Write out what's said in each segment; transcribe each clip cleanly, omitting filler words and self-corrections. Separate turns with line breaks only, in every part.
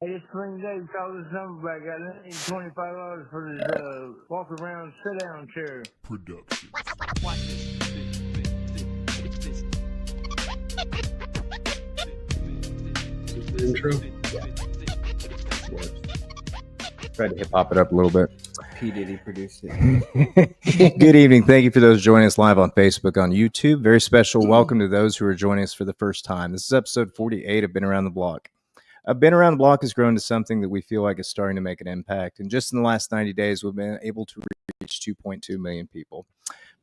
I just swing Dave, call this number back. I need $25 for this walk around sit down chair.
Production.
Watch this.
Intro.
Tried to hip hop it up a little bit.
P. Diddy produced it.
Good evening. Thank you for those joining us live on Facebook, on YouTube. Very special welcome to those who are joining us for the first time. This is episode 48 of Been Around the Block. Been Around the Block has grown to something that we feel like is starting to make an impact. And just in the last 90 days, we've been able to reach 2.2 million people.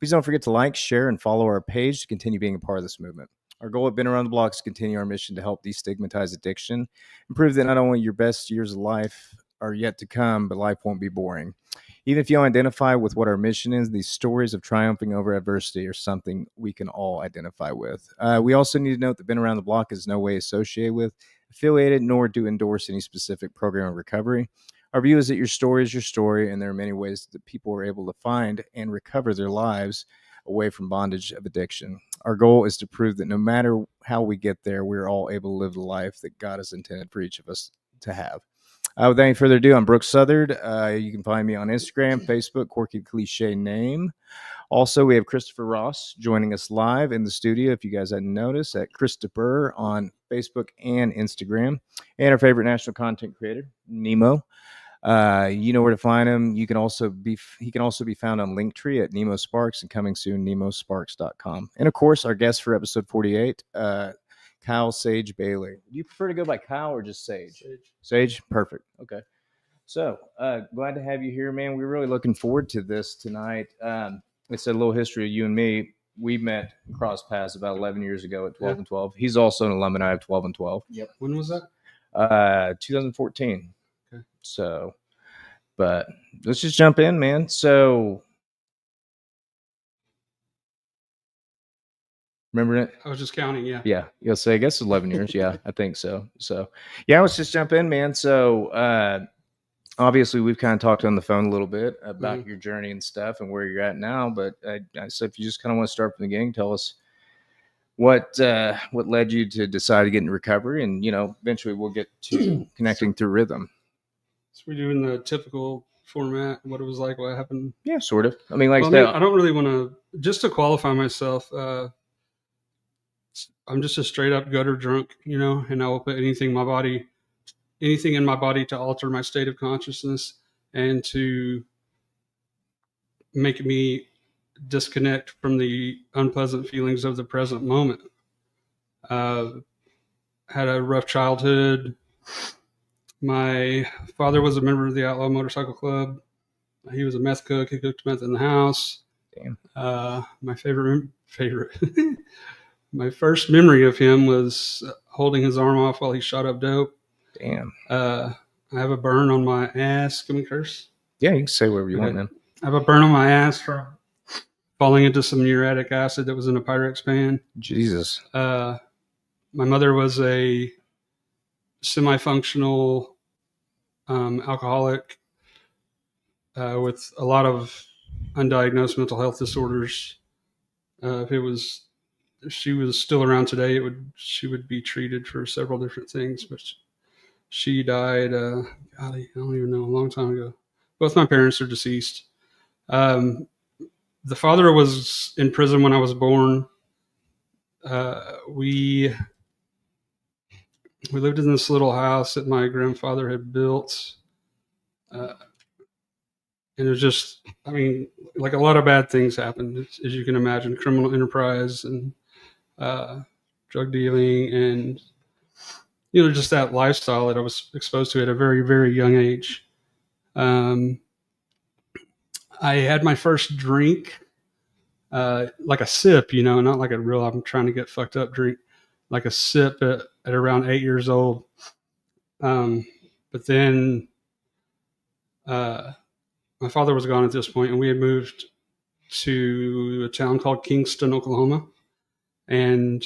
Please don't forget to like, share, and follow our page to continue being a part of this movement. Our goal at Been Around the Block is to continue our mission to help destigmatize addiction and prove that not only your best years of life are yet to come, but life won't be boring. Even if you don't identify with what our mission is, these stories of triumphing over adversity are something we can all identify with. We also need to note that Been Around the Block is no way associated with, affiliated, nor do endorse any specific program of recovery. Our view is that your story is your story, and there are many ways that people are able to find and recover their lives away from bondage of addiction. Our goal is to prove that no matter how we get there, we're all able to live the life that God has intended for each of us to have. Without any further ado, I'm Brooks Southard. You can find me on Instagram, Facebook, Quirky Cliche Name. Also, we have Christopher Ross joining us live in the studio, if you guys hadn't noticed, at Christopher on Facebook and Instagram. And our favorite national content creator, Nemo. You know where to find him. He can also be found on Linktree at Nemo Sparks, and coming soon, nemosparks.com. And of course, our guest for episode 48, Kyle Sage Bailey. Do you prefer to go by Kyle or just Sage? Sage? Perfect. Okay. So, glad to have you here, man. We're really looking forward to this tonight. It's a little history of you and me. We met and crossed paths about 11 years ago at 12 and 12. He's also an alumni of 12 and 12.
Yep. When was that?
2014.
Okay.
So, but let's just jump in, man. So, remember it?
I was just counting, yeah.
Yeah. You'll say, I guess 11 years. Yeah, I think so. So, yeah, let's just jump in, man. So, obviously, we've kind of talked on the phone a little bit about your journey and stuff and where you're at now. But so if you just kind of want to start from the beginning, tell us what led you to decide to get into recovery, and eventually we'll get to connecting through rhythm.
So we're doing the typical format, what it was like, what happened.
Yeah, sort of. I mean, I
don't really want to, just to qualify myself, I'm just a straight up gutter drunk, and I will put anything in my body to alter my state of consciousness and to make me disconnect from the unpleasant feelings of the present moment. Had a rough childhood. My father was a member of the Outlaw Motorcycle Club. He was a meth cook. He cooked meth in the house.
Damn.
My favorite my first memory of him was holding his arm off while he shot up dope.
Damn.
I have a burn on my ass. Can we curse?
Yeah, you can say whatever you want, man.
I have a burn on my ass from falling into some uriatic acid that was in a Pyrex pan.
Jesus.
My mother was a semi-functional alcoholic with a lot of undiagnosed mental health disorders. If she was still around today, she would be treated for several different things, but she died, I don't even know, a long time ago. Both my parents are deceased. The father was in prison when I was born. We lived in this little house that my grandfather had built. And it was just, like a lot of bad things happened, as you can imagine, criminal enterprise and drug dealing and, just that lifestyle that I was exposed to at a very, very young age. I had my first drink, like a sip, not like a real, I'm trying to get fucked up drink, like a sip at around 8 years old. But then my father was gone at this point, and we had moved to a town called Kingston, Oklahoma. And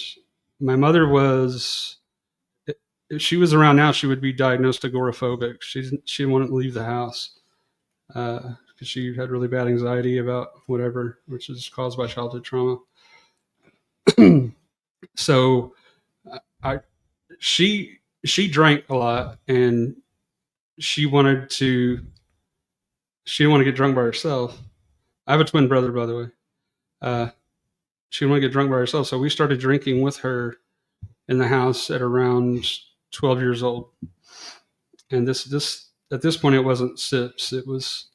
my mother if she was around now, she would be diagnosed agoraphobic. She didn't want to leave the house because she had really bad anxiety about whatever, which is caused by childhood trauma. So she drank a lot, and she didn't want to get drunk by herself. I have a twin brother, by the way. She didn't want to get drunk by herself, so we started drinking with her in the house at around 12 years old. And this at this point, it wasn't sips; it was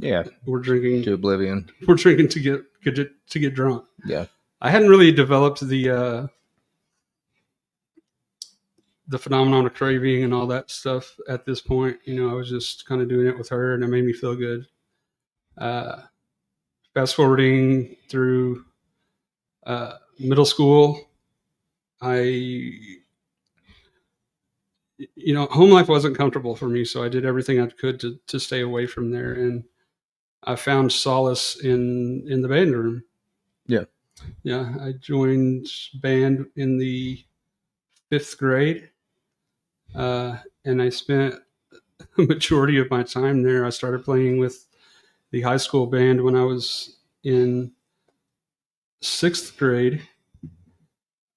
Yeah,
we're drinking
to oblivion.
we're drinking to get drunk.
Yeah.
I hadn't really developed the phenomenon of craving and all that stuff at this point. I was just kind of doing it with her, and it made me feel good. Fast forwarding through middle school, home life wasn't comfortable for me, so I did everything I could to stay away from there, and I found solace in the band room. Yeah, I joined band in the 5th grade, and I spent the majority of my time there. I started playing with the high school band when I was in 6th grade,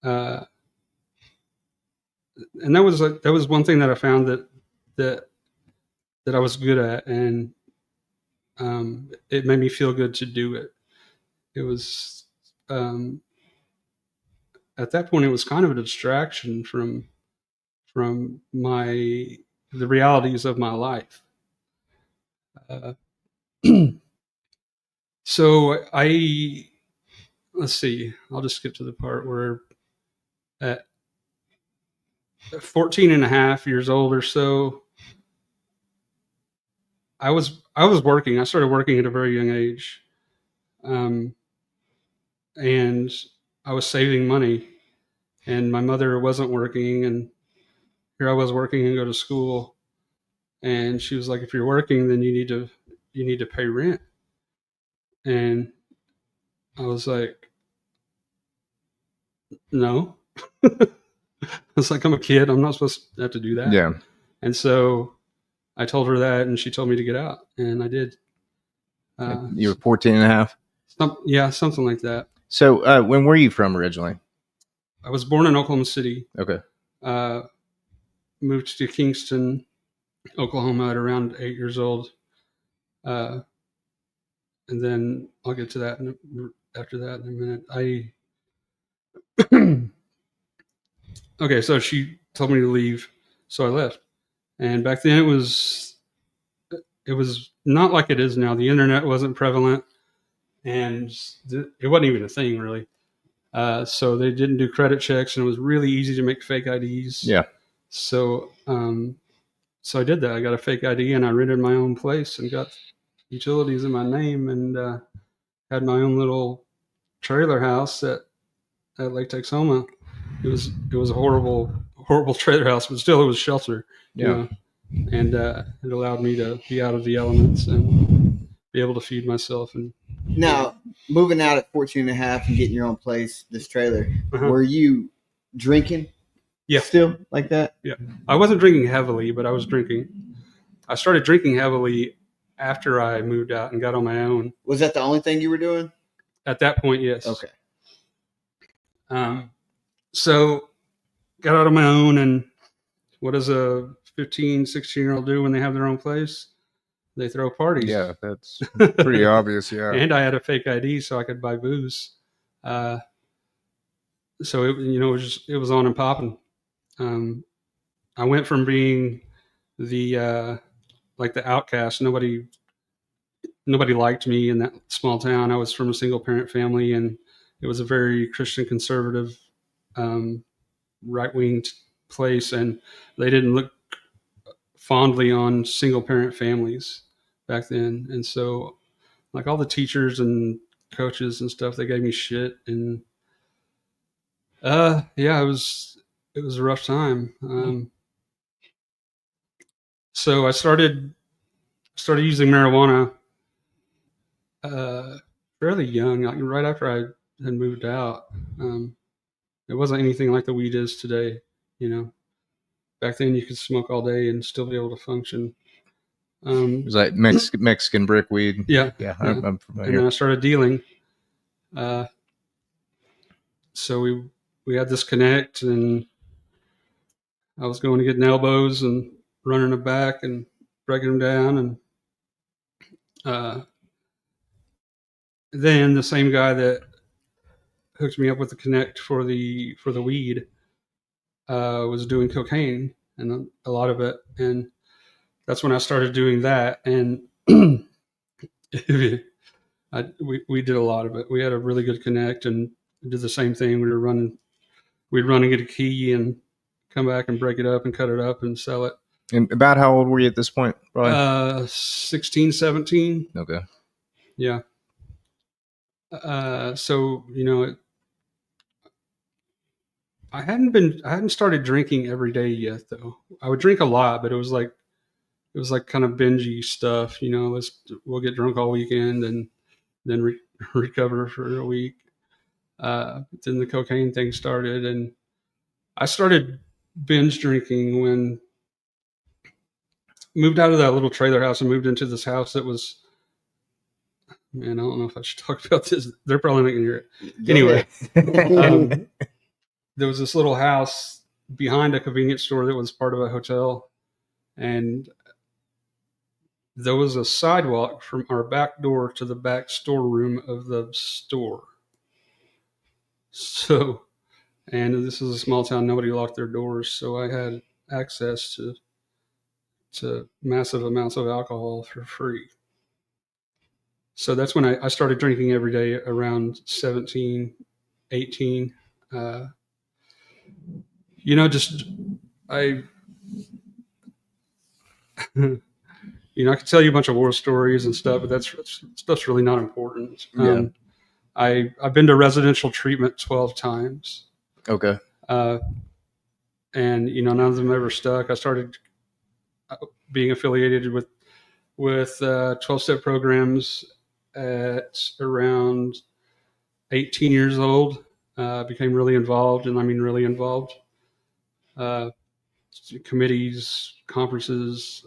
and that was one thing that I found that I was good at, and it made me feel good to do it. It was at that point, it was kind of a distraction from the realities of my life. So let's see, I'll just skip to the part where at 14 and a half years old or so, I was working. I started working at a very young age. And I was saving money, and my mother wasn't working, and here I was working and go to school. And she was like, if you're working, then you need to pay rent. And I was like, no. It's like, I'm a kid. I'm not supposed to have to do that.
Yeah.
And so I told her that, and she told me to get out, and I did.
You were 14 and a half?
Something like that.
So when were you from originally?
I was born in Oklahoma City.
Okay.
Moved to Kingston, Oklahoma at around 8 years old. And then I'll get to that after that in a minute. Okay, so she told me to leave, so I left. And back then it was not like it is now. The internet wasn't prevalent, and it wasn't even a thing really. So they didn't do credit checks, and it was really easy to make fake IDs.
Yeah.
So so I did that. I got a fake ID, and I rented my own place and got utilities in my name, and had my own little trailer house at Lake Texoma. It was a horrible trailer house, but still it was shelter.
Yeah.
And it allowed me to be out of the elements and be able to feed myself. And
now, moving out at 14 and a half and getting your own place, this trailer,
Uh-huh.
were you drinking?
Yeah.
Still like that?
Yeah. I wasn't drinking heavily, but I was drinking. I started drinking heavily after I moved out and got on my own.
Was that the only thing you were doing?
At that point, yes.
Okay.
So got out on my own, and what does a 15, 16-year-old do when they have their own place? They throw parties.
Yeah, that's pretty obvious. Yeah.
And I had a fake ID so I could buy booze. So it was on and popping. I went from being the outcast. Nobody liked me in that small town. I was from a single parent family, and it was a very Christian conservative, right-wing place, and they didn't look fondly on single parent families back then. And so like all the teachers and coaches and stuff, they gave me shit, and it was a rough time. So I started using marijuana fairly young, like right after I had moved out. It wasn't anything like the weed is today, Back then you could smoke all day and still be able to function.
It was like Mexican brick weed.
Yeah.
Yeah,
Yeah.
I'm
And
familiar.
then I started dealing. So we had this connect, and I was going to get elbows and running it back, and breaking them down, and then the same guy that hooked me up with the Connect for the weed was doing cocaine and a lot of it, and that's when I started doing that. And we did a lot of it. We had a really good Connect and did the same thing. We'd run and get a key and come back and break it up and cut it up and sell it.
And about how old were you at this point, Brian?
16, 17.
Okay.
Yeah. So, you know, I hadn't started drinking every day yet, though. I would drink a lot, but it was like kind of bingey stuff, you know, we'll get drunk all weekend and then recover for a week. Then the cocaine thing started, and I started binge drinking when moved out of that little trailer house and moved into this house that was, man, I don't know if I should talk about this. They're probably not going to hear it. Anyway, there was this little house behind a convenience store that was part of a hotel, and there was a sidewalk from our back door to the back storeroom of the store. So, and this is a small town, nobody locked their doors, so I had access to massive amounts of alcohol for free. So that's when I started drinking every day around 17, 18. You know, just I could tell you a bunch of war stories and stuff, but stuff's really not important. I've been to residential treatment 12 times.
Okay.
And, you know, none of them ever stuck. I started being affiliated with 12-step programs at around 18 years old. Became really involved, and I mean really involved. Committees, conferences,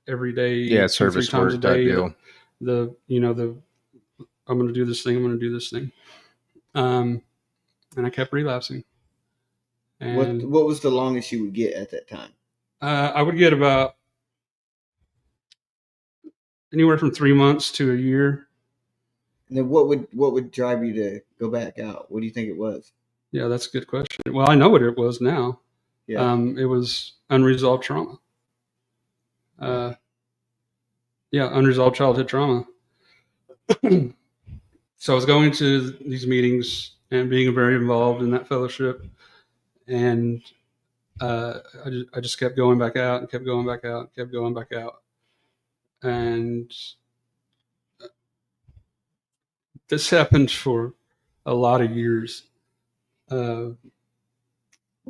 every day.
Yeah, service
3 times
work
a day.
deal.
I'm going to do this thing. I'm going to do this thing. And I kept relapsing. And
What was the longest you would get at that time?
I would get about anywhere from 3 months to a year.
And then what would drive you to go back out? What do you think it was?
Yeah, that's a good question. Well, I know what it was now.
Yeah.
It was unresolved trauma. Unresolved childhood trauma. So I was going to these meetings and being very involved in that fellowship, and I just kept going back out and kept going back out and kept going back out. And this happened for a lot of years. I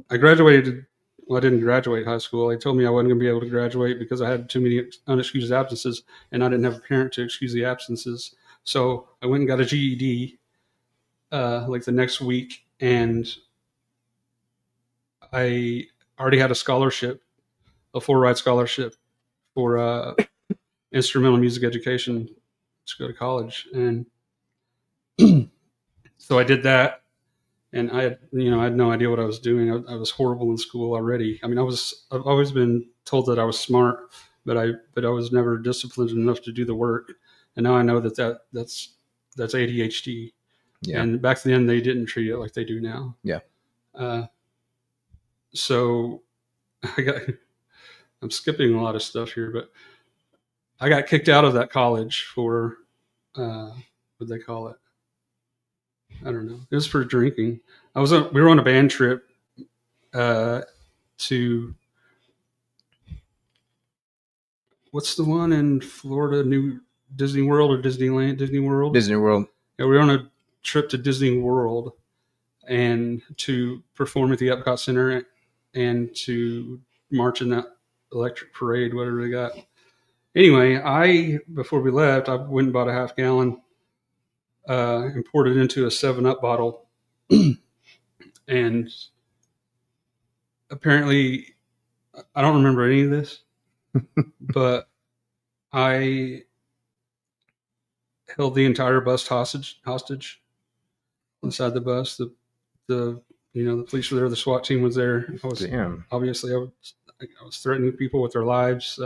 graduated. Well, I didn't graduate high school. They told me I wasn't going to be able to graduate because I had too many unexcused absences, and I didn't have a parent to excuse the absences. So I went and got a GED like the next week, and I already had a scholarship, a full-ride scholarship for instrumental music education to go to college. And so I did that, and I had no idea what I was doing. I was horrible in school already. I mean, I've always been told that I was smart, but I was never disciplined enough to do the work. And now I know that's ADHD. Yeah. And back then they didn't treat it like they do now.
Yeah.
So I'm skipping a lot of stuff here, but I got kicked out of that college for, what'd they call it? I don't know. It was for drinking. We were on a band trip to, what's the one in Florida? New Disney World or Disneyland? Disney World?
Disney World.
Yeah, we were on a trip to Disney World and to perform at the Epcot Center and to march in that electric parade, whatever they got. Anyway, before we left, I went and bought a half gallon and poured it into a 7-Up bottle. And apparently, I don't remember any of this, but I held the entire bus hostage inside the bus. The police were there, the SWAT team was there. I was threatening people with their lives,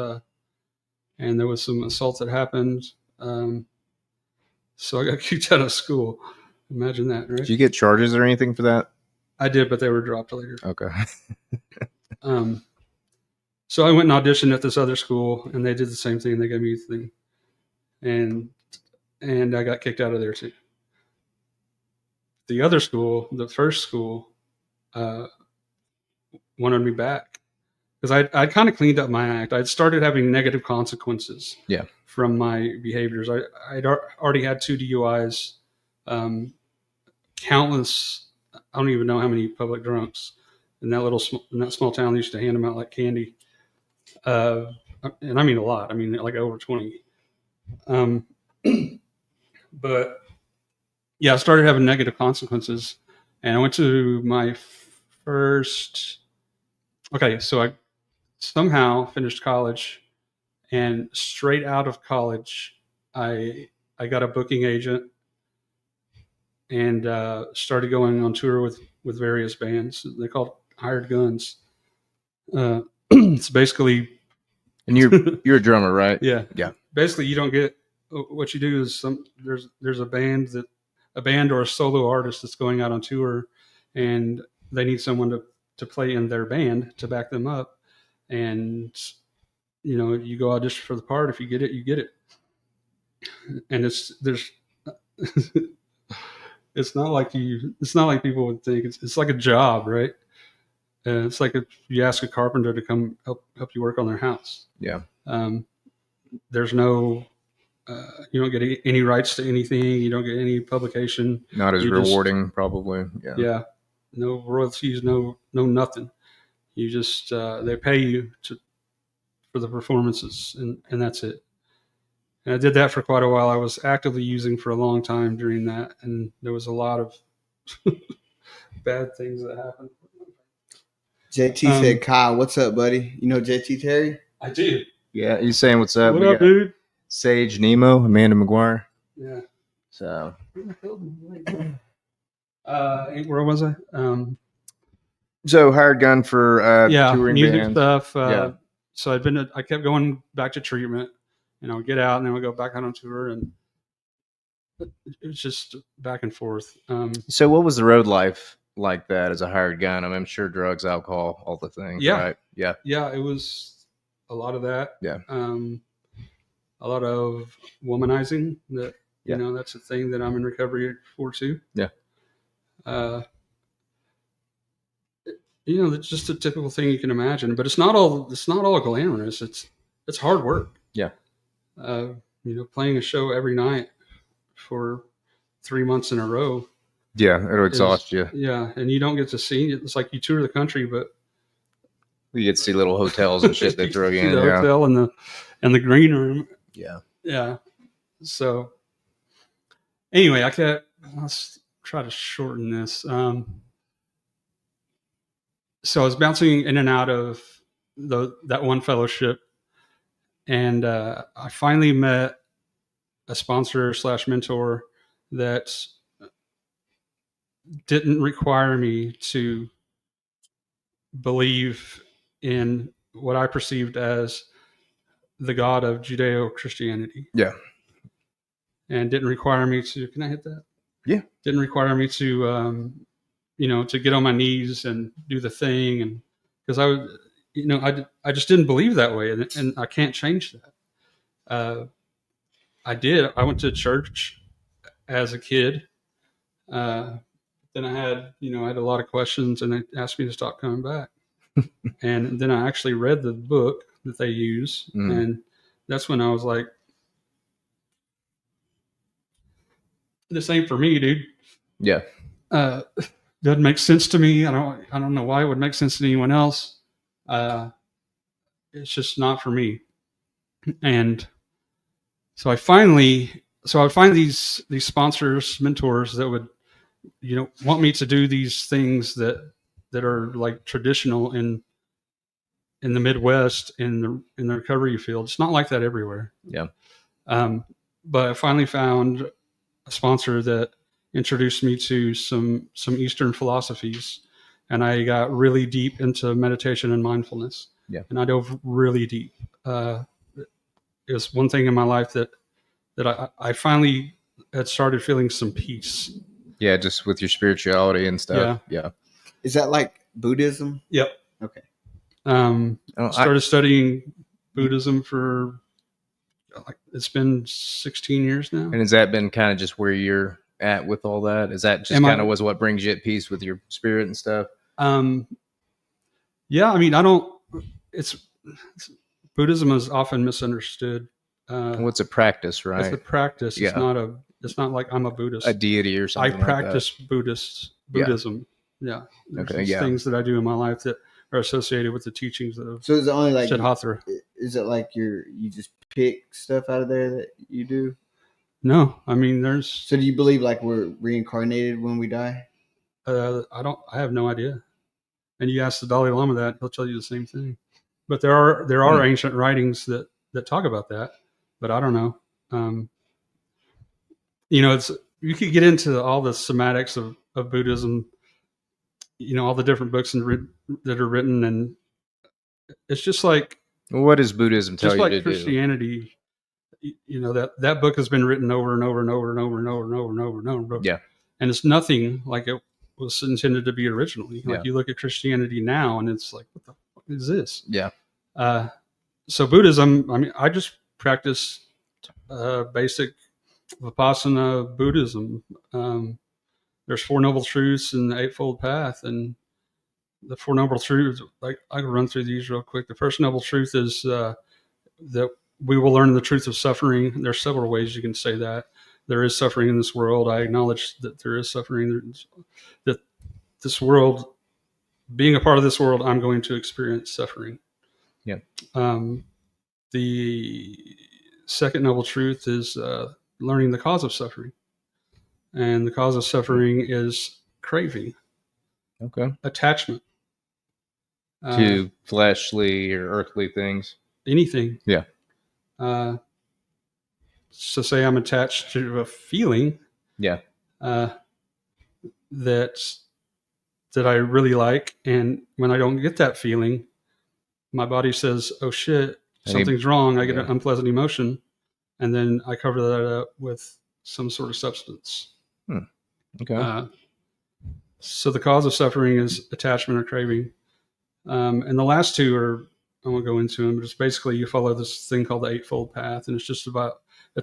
and there was some assault that happened. So I got kicked out of school. Imagine that, right?
Did you get charges or anything for that?
I did, but they were dropped later.
Okay.
So I went and auditioned at this other school, and they did the same thing. They gave me the thing, and I got kicked out of there too. The other school, the first school, wanted me back because I'd kind of cleaned up my act. I'd started having negative consequences from my behaviors. I'd already had 2 DUIs, countless, I don't even know how many public drunks in that small town. They used to hand them out like candy. And I mean a lot. I mean like over 20. But yeah, I started having negative consequences, and I went to my first. Okay, so I somehow finished college, and straight out of college, I got a booking agent and started going on tour with various bands. They called Hired Guns. It's basically,
And you're a drummer, right?
yeah.
Basically,
You don't get what you do is there's a band or a solo artist that's going out on tour, and they need someone to play in their band to back them up, and you go audition for the part. If you get it, you get it. And it's not like people would think. It's like a job, right? It's like if you ask a carpenter to come help you work on their house.
Yeah.
There's no, you don't get any rights to anything. You don't get any publication.
Not as rewarding, probably. Yeah.
Yeah. No royalties, no nothing. You just, they pay you for the performances, and that's it. And I did that for quite a while. I was actively using for a long time during that, and there was a lot of bad things that happened.
JT said, Kyle, what's up, buddy? You know JT Terry?
I do.
Yeah. You saying what's up?
What
We
up,
got
dude?
Sage Nemo, Amanda McGuire.
Yeah.
So
Where was I?
Hired gun for touring
music
bands.
stuff.
Yeah.
So I kept going back to treatment, and I would get out, and then I would go back out on tour, and it was just back and forth.
So what was the road life like that as a hired gun? I'm sure drugs, alcohol, all the things.
Yeah.
Right? Yeah.
Yeah, it was a lot of that.
Yeah.
A lot of womanizing. That that's a thing that I'm in recovery for too.
Yeah.
It's just a typical thing you can imagine, but it's not all glamorous. It's hard work.
Yeah.
Playing a show every night for 3 months in a row.
Yeah, it'll exhaust you.
Yeah, and you don't get to see it. It's like you tour the country, but
You get to see little hotels and shit they throw you in.
the
Yeah.
hotel and the green room.
Yeah.
Yeah. So anyway, let's try to shorten this. So I was bouncing in and out of that one fellowship, and I finally met a sponsor / mentor that didn't require me to believe in what I perceived as the God of Judeo-Christianity.
Yeah.
And didn't require me to, can I hit that?
Yeah.
Didn't require me to, to get on my knees and do the thing. And because I just didn't believe that way. And I can't change that. I did. I went to church as a kid. Then I had a lot of questions, and they asked me to stop coming back. And then I actually read the book that they use. And that's when I was like, this ain't for me, dude.
Yeah.
Doesn't make sense to me. I don't know why it would make sense to anyone else. It's just not for me. And so I find these sponsors, mentors that would, want me to do these things that are like traditional in the Midwest in the recovery field. It's not like that everywhere.
Yeah.
But I finally found a sponsor that introduced me to some Eastern philosophies, and I got really deep into meditation and mindfulness.
Yeah.
And I dove really deep. it was one thing in my life that I finally had started feeling some peace.
Yeah, just with your spirituality and stuff. Yeah.
Is that like Buddhism?
Yep.
Okay.
Started studying Buddhism for it's been 16 years now.
And has that been kind of just where you're at with all that? Is that just kind of was what brings you at peace with your spirit and stuff?
Yeah, I mean, Buddhism is often misunderstood.
What's a practice, right?
It's a practice.
Yeah.
It's not like I'm a Buddhist.
A deity or something.
I practice Buddhism. Yeah. There's things that I do in my life that are associated with the teachings of
So is it only like
Siddhartha.
Is it like you just pick stuff out of there that you do?
No, I mean there's.
So do you believe like we're reincarnated when we die?
I have no idea. And you ask the Dalai Lama that, he'll tell you the same thing. But there are ancient writings that talk about that, but I don't know. You could get into all the somatics of Buddhism, all the different books that are written, and it's just like,
what does Buddhism tell you to
Christianity, that book has been written over and over and over and over and over and over and over and over.
Yeah.
And it's nothing like it was intended to be originally. Like you look at Christianity now and it's like, what the fuck is this?
Yeah.
So Buddhism, I mean, I just practice basic Vipassana Buddhism. There's 4 Noble Truths and the Eightfold Path. And the 4 Noble Truths, like I can run through these real quick. The first Noble Truth is that we will learn the truth of suffering. There's several ways you can say that. There is suffering in this world. I acknowledge that there is suffering. That this world, being a part of this world, I'm going to experience suffering.
Yeah.
The second Noble Truth is learning the cause of suffering. And the cause of suffering is craving.
Okay.
Attachment.
To fleshly or earthly things.
Anything.
Yeah.
So say I'm attached to a feeling.
Yeah.
That I really like, and when I don't get that feeling, my body says, "Oh shit, something's wrong." I get an unpleasant emotion, and then I cover that up with some sort of substance.
Okay.
So the cause of suffering is attachment or craving, and the last two are, I won't go into them, but it's basically you follow this thing called the Eightfold Path, and it's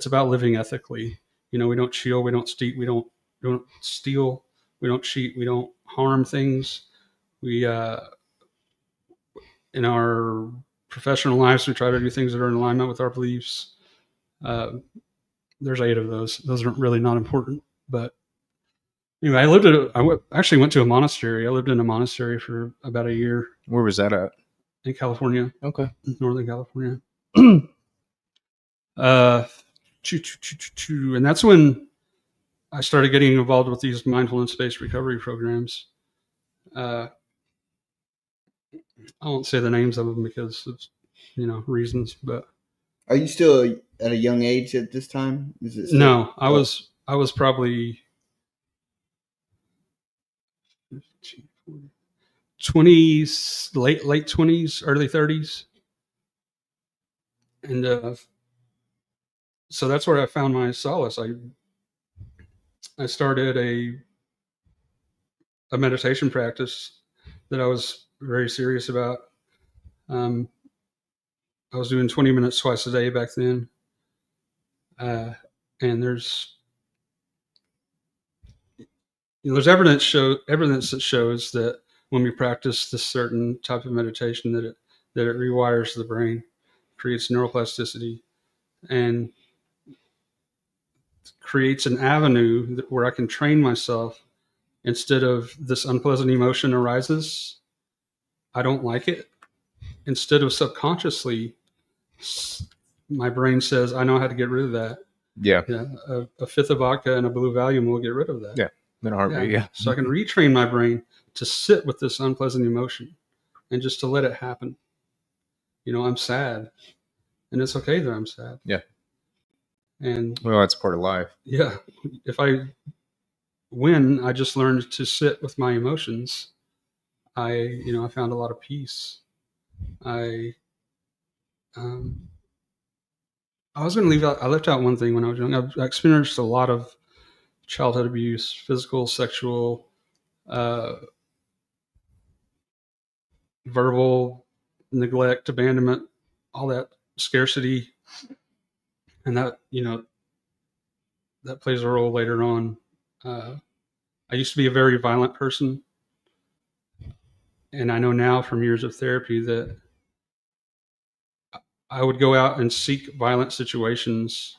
about living ethically. We don't chill, we don't steal, we don't steal, we don't cheat, we don't harm things. We in our professional lives, we try to do things that are in alignment with our beliefs. There's 8 of those. Those are really not important, but anyway, I actually went to a monastery. I lived in a monastery for about a year.
Where was that at?
In California.
Okay.
Northern California. And that's when I started getting involved with these mindfulness-based recovery programs. I won't say the names of them because of reasons, but
are you still at a young age at this time?
No, I was probably 20s, late 20s, early 30s. And so that's where I found my solace. I started a meditation practice that I was very serious about. I was doing 20 minutes twice a day back then. And there's evidence that shows that when we practice this certain type of meditation, that it rewires the brain, creates neuroplasticity, and creates an avenue where I can train myself. Instead of this unpleasant emotion arises, I don't like it. Instead of subconsciously, my brain says, I know how to get rid of that.
Yeah.
A fifth of vodka and a blue Valium will get rid of that.
Yeah. In a heartbeat, yeah.
So I can retrain my brain to sit with this unpleasant emotion and just to let it happen. I'm sad, and it's okay that I'm sad.
Yeah.
And
well, that's part of life.
Yeah. When I just learned to sit with my emotions, I found a lot of peace. I I was going to leave out. I left out one thing when I was young. I experienced a lot of childhood abuse, physical, sexual, verbal neglect, abandonment, all that scarcity, and that that plays a role later on. I used to be a very violent person, and I know now from years of therapy that I would go out and seek violent situations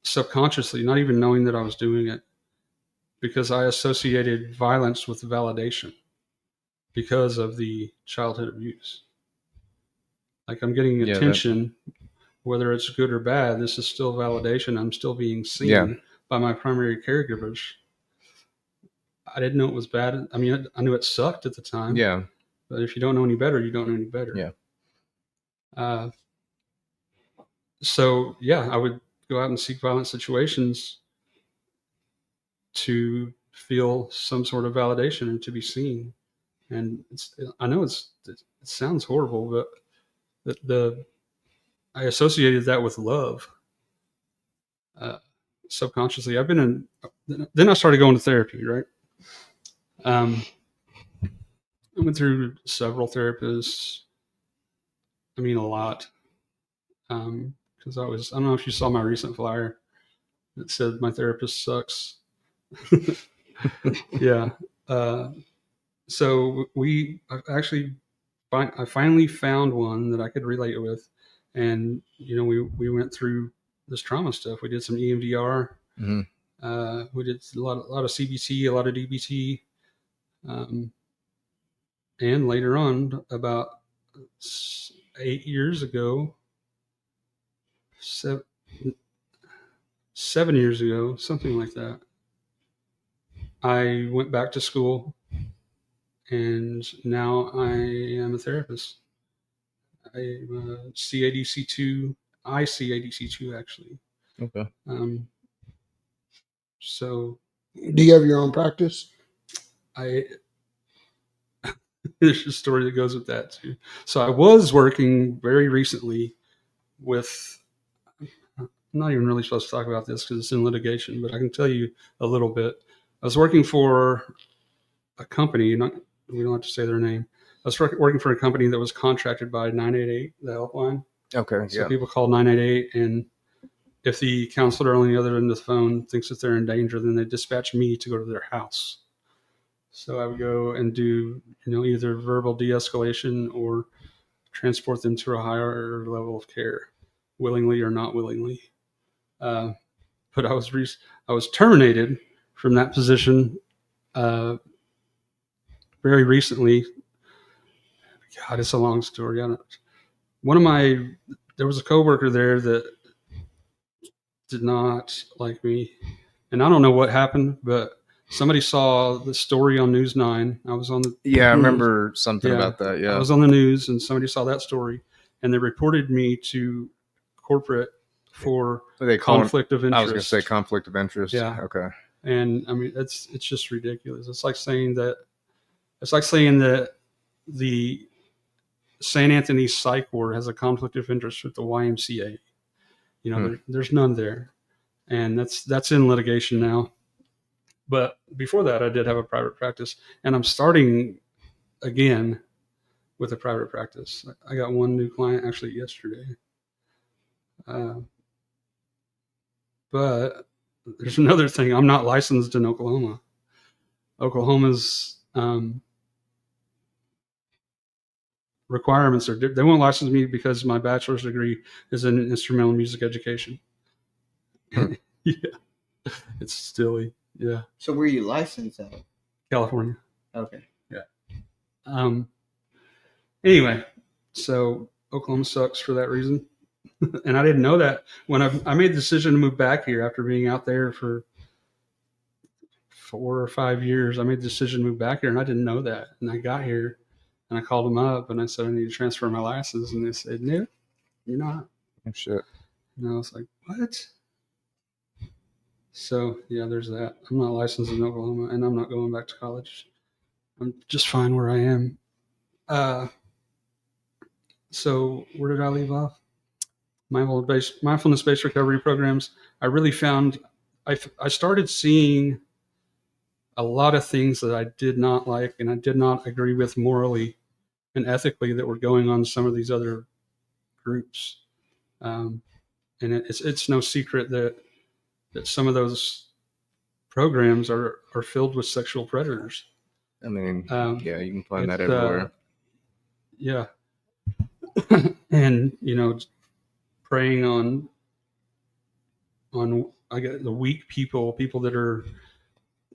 subconsciously, not even knowing that I was doing it, because I associated violence with validation because of the childhood abuse. Like, I'm getting
Yeah,
attention, whether it's good or bad. This is still validation. I'm still being seen
Yeah.
by my primary caregivers. I didn't know it was bad. I mean, I knew it sucked at the time.
Yeah.
But if you don't know any better, you don't know any better.
Yeah.
So yeah, I would go out and seek violent situations to feel some sort of validation and to be seen. And I know it sounds horrible, but I associated that with love subconsciously. Then I started going to therapy, right? I went through several therapists. I mean, a lot. Because I don't know if you saw my recent flyer that said my therapist sucks. Yeah. So I finally found one that I could relate with, and we went through this trauma stuff. We did some EMDR.
Mhm.
We did a lot of CBT, a lot of DBT, and later on, about 8 years ago, 7 years ago, something like that, I went back to school, and now I am a therapist. I'm a CADC2. I CADC2 actually.
Okay.
So
Do you have your own practice?
There's a story that goes with that too. So I was working very recently with. I'm not even really supposed to talk about this because it's in litigation, but I can tell you a little bit. I was working for a company. We don't have to say their name. I was working for a company that was contracted by 988, the helpline.
Okay.
So
Yeah.
people call 988, and if the counselor on the other end of the phone thinks that they're in danger, then they dispatch me to go to their house. So I would go and do, either verbal de-escalation or transport them to a higher level of care, willingly or not willingly. But I was terminated from that position very recently. God, it's a long story. There was a coworker there that did not like me, and I don't know what happened, but somebody saw the story on News 9. I was on the
Yeah, I remember something
Yeah.
about that.
I
Yeah.
was on the news, and somebody saw that story, and they reported me to corporate for
What they call
conflict of interest.
I was going to say conflict of interest.
Yeah.
Okay.
And I mean, it's just ridiculous. It's like saying that the St. Anthony Psych Ward has a conflict of interest with the YMCA. There's none there, and that's in litigation now. But before that, I did have a private practice, and I'm starting again with a private practice. I got one new client actually yesterday. But there's another thing. I'm not licensed in Oklahoma. Oklahoma's requirements they won't license me because my bachelor's degree is in instrumental music education. Yeah, it's silly. Yeah,
So where you licensed at?
California.
Okay.
Anyway, so Oklahoma sucks for that reason. And I didn't know that when I made the decision to move back here after being out there for 4 or 5 years. I made the decision to move back here, and I didn't know that. And I got here, and I called them up, and I said I need to transfer my license, and they said, "No, you're not."
Oh, shit.
And I was like, "What?" So yeah, there's that. I'm not licensed in Oklahoma, and I'm not going back to college. I'm just fine where I am. So where did I leave off? mindfulness-based recovery programs, I really found I started seeing a lot of things that I did not like and I did not agree with morally and ethically that were going on in some of these other groups. And it's no secret that some of those programs are filled with sexual predators.
I mean, yeah, you can find that
it's,
everywhere.
Yeah. And, preying on I guess the weak people that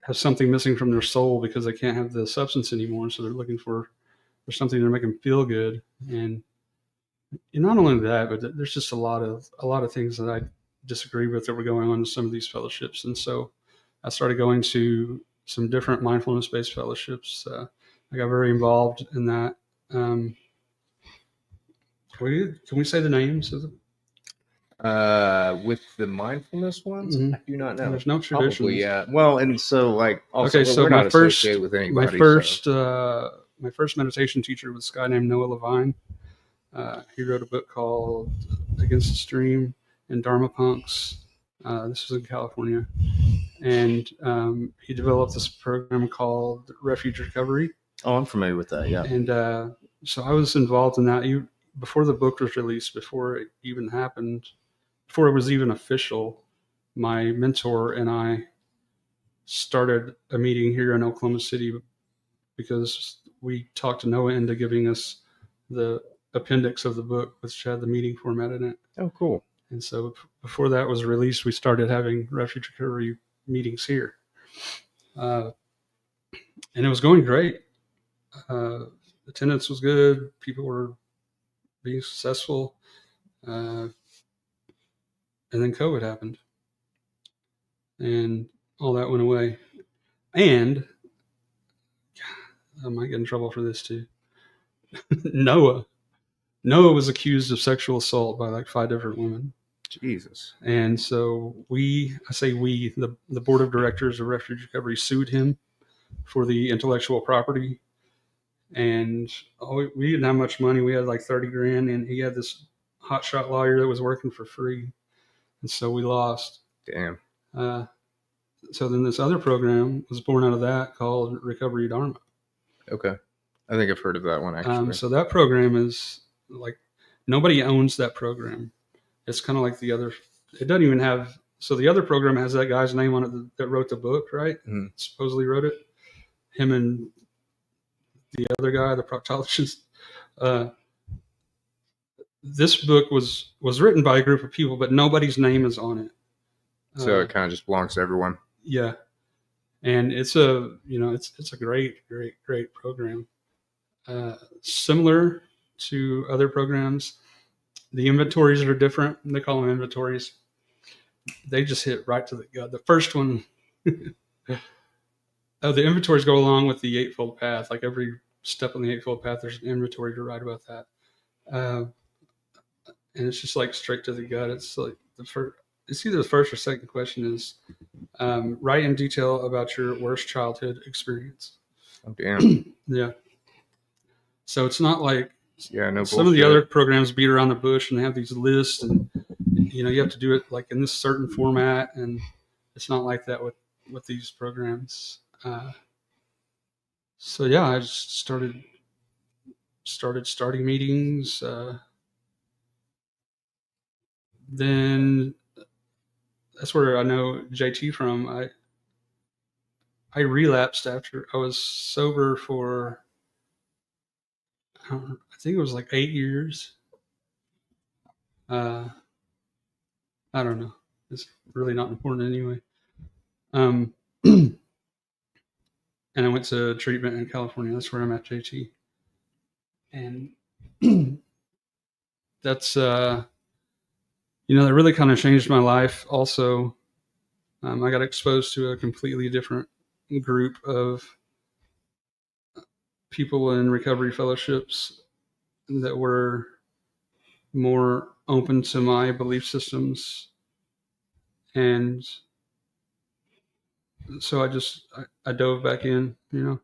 have something missing from their soul because they can't have the substance anymore. So they're looking for something to make them feel good. And not only that, but there's just a lot of things that I disagree with that were going on in some of these fellowships. And so I started going to some different mindfulness-based fellowships. I got very involved in that. Can we say the names of them?
With the mindfulness ones,
Mhm.
I do not know.
There's no traditions.
Probably, yeah. Well, and so like, also,
Okay, so
we're
my
not
first-
associated with anybody.
My first meditation teacher was a guy named Noah Levine. He wrote a book called Against the Stream and Dharma Punks. This was in California. And he developed this program called Refuge Recovery.
Oh, I'm familiar with that. Yeah.
And so I was involved in that. Before the book was released, before it even happened, before it was even official, my mentor and I started a meeting here in Oklahoma City because we talked Noah into giving us the appendix of the book, which had the meeting format in it.
Oh, cool.
And so before that was released, we started having Refuge Recovery meetings here. And it was going great. Attendance was good. People were being successful. And then COVID happened. And all that went away. And I might get in trouble for this too. Noah was accused of sexual assault by like 5 different women.
Jesus.
And so the board of directors of Refuge Recovery sued him for the intellectual property. And we didn't have much money. We had like 30 grand, and he had this hotshot lawyer that was working for free. And so we lost.
Damn.
So then this other program was born out of that called Recovery Dharma.
Okay. I think I've heard of that one actually.
So that program is like, nobody owns that program. It's kind of like the other, it doesn't even have, so the other program has that guy's name on it that wrote the book, right?
Mhm.
Supposedly wrote it. Him and the other guy, the proctologist. This book was written by a group of people, but nobody's name is on it.
So it kind of just belongs to everyone.
Yeah. And it's a great program. Similar to other programs, the inventories are different. They call them inventories. They just hit right to the gut. The first one, the inventories go along with the Eightfold Path. Like every step on the Eightfold Path, there's an inventory to write about that. And it's just like straight to the gut. It's like it's either the first or second question is write in detail about your worst childhood experience.
Oh, damn.
Yeah. So it's not like
Yeah,
some of the other programs beat around the bush and they have these lists, and you have to do it like in this certain format, and it's not like that with these programs. So yeah, I just started starting meetings. Then that's where I know JT from. I relapsed after I was sober for, I think it was like 8 years. I don't know. It's really not important anyway. And I went to treatment in California. That's where I met JT. And that's, that really kind of changed my life also. I got exposed to a completely different group of people in recovery fellowships that were more open to my belief systems. And so I dove back in, and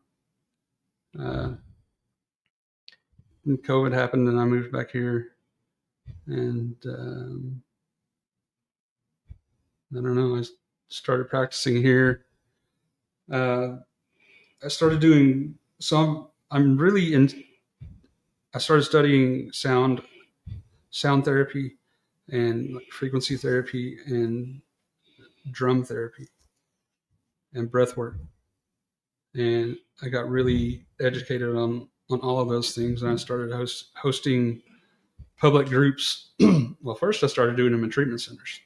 COVID happened and I moved back here. And I don't know. I started practicing here. I started doing some. I'm really in. I started studying sound therapy, and frequency therapy, and drum therapy, and breath work. And I got really educated on all of those things, and I started hosting public groups. Well, first I started doing them in treatment centers.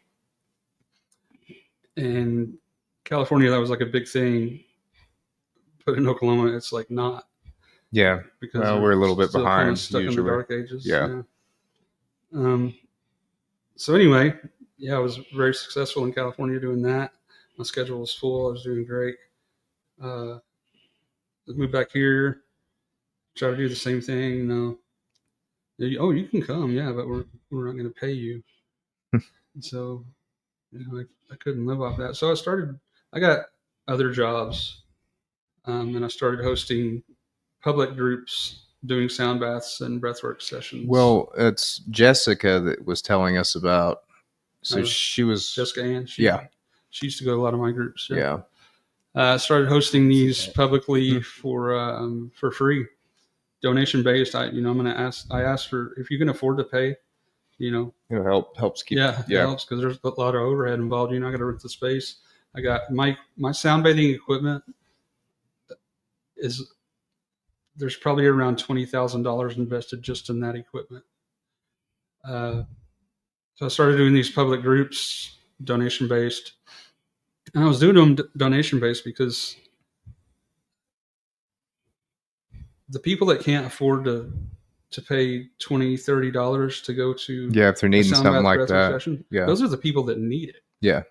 In California, that was like a big thing. But in Oklahoma, it's like not.
Yeah.
Because
Well, we're a little bit
still
behind,
kind of stuck in the
usually.
dark ages.
Yeah.
So anyway, yeah, I was very successful in California doing that. My schedule was full. I was doing great. Moved back here, try to do the same thing. Oh, you can come, yeah, but we're not going to pay you. So, I couldn't live off that. So I got other jobs, and I started hosting public groups, doing sound baths and breathwork sessions.
Well, it's Jessica that was telling us about. So
Oh,
she was.
Jessica Ann, she used to go to a lot of my groups.
Yeah.
I started hosting these publicly for free, donation based. I asked for, if you can afford to pay,
Helps keep.
it helps, because there's a lot of overhead involved. I got to rent the space. I got my sound bathing equipment there's probably around $20,000 invested just in that equipment. So I started doing these public groups, donation based. And I was doing them donation based because the people that can't afford to pay $20, $30 to go to
If they're needing something like that,
session, those are the people that need it.
Yeah.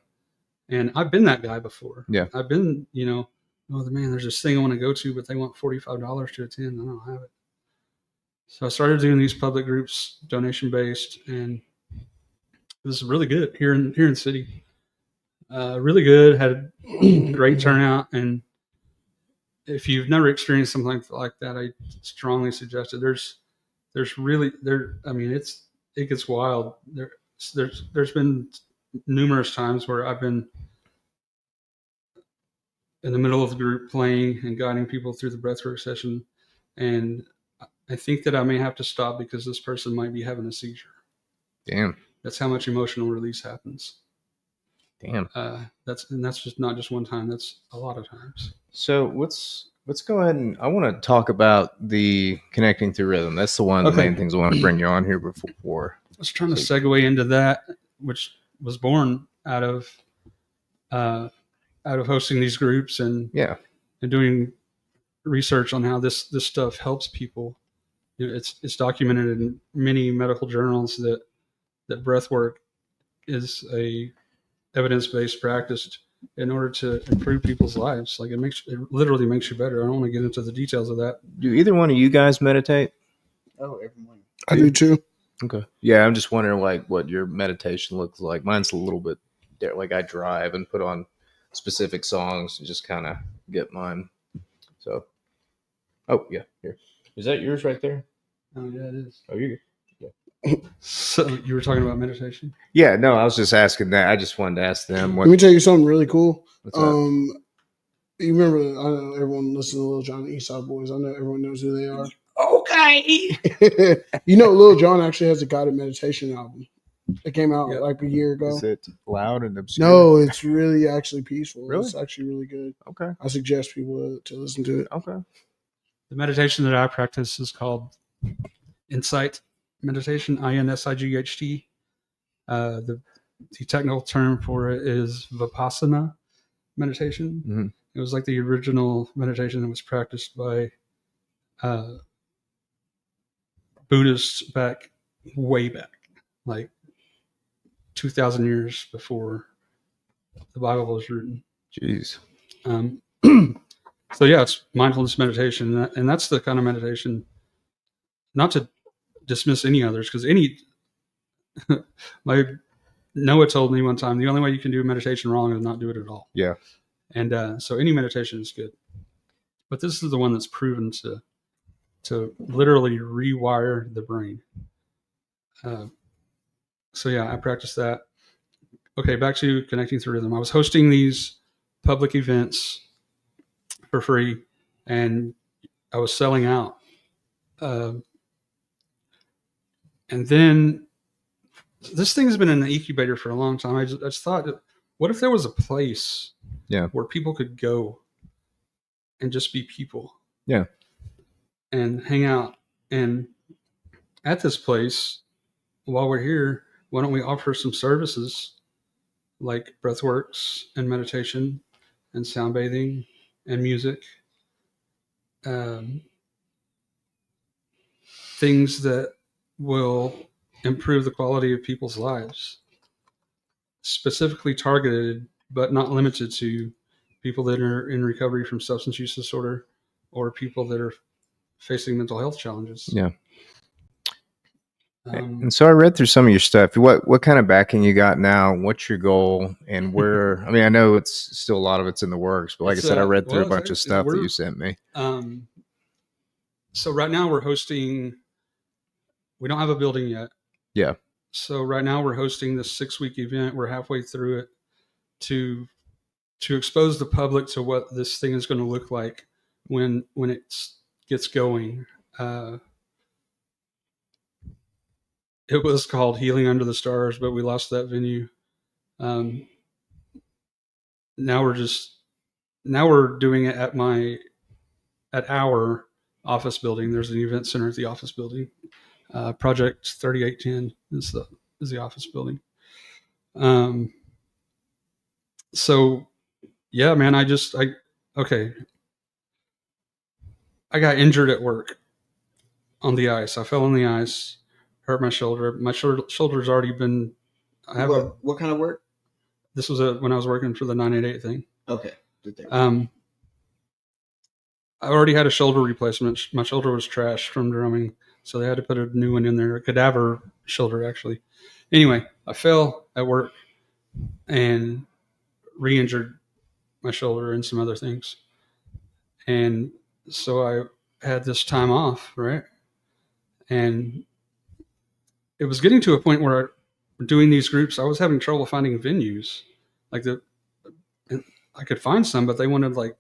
And I've been that guy before.
Yeah.
I've been, there's this thing I want to go to, but they want $45 to attend. I don't have it. So I started doing these public groups, donation based, and it was really good here in the city. Really good, had a great turnout. And if you've never experienced something like that, I strongly suggest it. There's really there. I mean, it gets wild. There's been numerous times where I've been in the middle of the group playing and guiding people through the breathwork session, and I think that I may have to stop because this person might be having a seizure.
Damn.
That's how much emotional release happens.
Damn.
That's just not just one time. That's a lot of times.
So let's go ahead and I want to talk about the connecting through rhythm. That's the one of the main things I want to bring you on here before.
I was trying to segue into that, which was born out of hosting these groups and doing research on how this stuff helps people. It's documented in many medical journals that breath work is a evidence-based practice in order to improve people's lives. Like it literally makes you better. I don't want to get into the details of that.
Do either one of you guys meditate?
Oh, every morning.
I do too.
Okay. Yeah, I'm just wondering what your meditation looks like. Mine's a little bit like I drive and put on specific songs and just kind of get mine. So, here. Is that yours right there?
Oh yeah, it is.
Oh, you're good.
So you were talking about meditation?
Yeah, no, I was just asking that. I just wanted to ask them.
Let me tell you something really cool.
What's that?
You remember? I know everyone listens to Lil Jon and East Side Boys. I know everyone knows who they are.
Okay.
Lil Jon actually has a guided meditation album. It came out like a year ago.
Is it loud and obscure?
No, it's really actually peaceful.
Really?
It's actually really good.
Okay.
I suggest people to listen to it.
Okay.
The meditation that I practice is called Insight meditation, INSIGHT. The technical term for it is Vipassana meditation.
Mm-hmm.
It was like the original meditation that was practiced by Buddhists way back, like 2,000 years before the Bible was written.
Jeez.
So yeah, it's mindfulness meditation, and that's the kind of meditation. Not to dismiss any others, because my Noah told me one time the only way you can do meditation wrong is not do it at all.
Yeah.
And so any meditation is good, but this is the one that's proven to literally rewire the brain. So yeah, I practiced that. Okay, back to Connecting Through Rhythm. I was hosting these public events for free, and I was selling out. And then this thing has been in the incubator for a long time. I just thought, what if there was a place where people could go and just be people?
Yeah.
And hang out. And at this place, while we're here, why don't we offer some services like breathworks and meditation and sound bathing and music, things that will improve the quality of people's lives, specifically targeted but not limited to people that are in recovery from substance use disorder or people that are facing mental health challenges.
Yeah. And so I read through some of your stuff. What kind of backing you got now? What's your goal? And where? I mean, I know it's still a lot of it's in the works, but like I said, I read through a bunch of stuff that you sent me.
So right now we're hosting. We don't have a building yet.
Yeah. So
right now we're hosting this 6-week event. We're halfway through it to expose the public to what this thing is going to look like when it gets going. It was called Healing Under the Stars, but we lost that venue. Now we're doing it at our office building. There's an event center at the office building. Project 3810 is the office building. So yeah, man, I got injured at work on the ice. I fell on the ice. Hurt my shoulder. My shoulder's already been.
What kind of work?
This was when I was working for the 988 thing.
Okay.
I already had a shoulder replacement. My shoulder was trashed from drumming, so they had to put a new one in there. A cadaver shoulder, actually. Anyway, I fell at work and re-injured my shoulder and some other things, and so I had this time off, right? And it was getting to a point where doing these groups, I was having trouble finding venues. I could find some, but they wanted like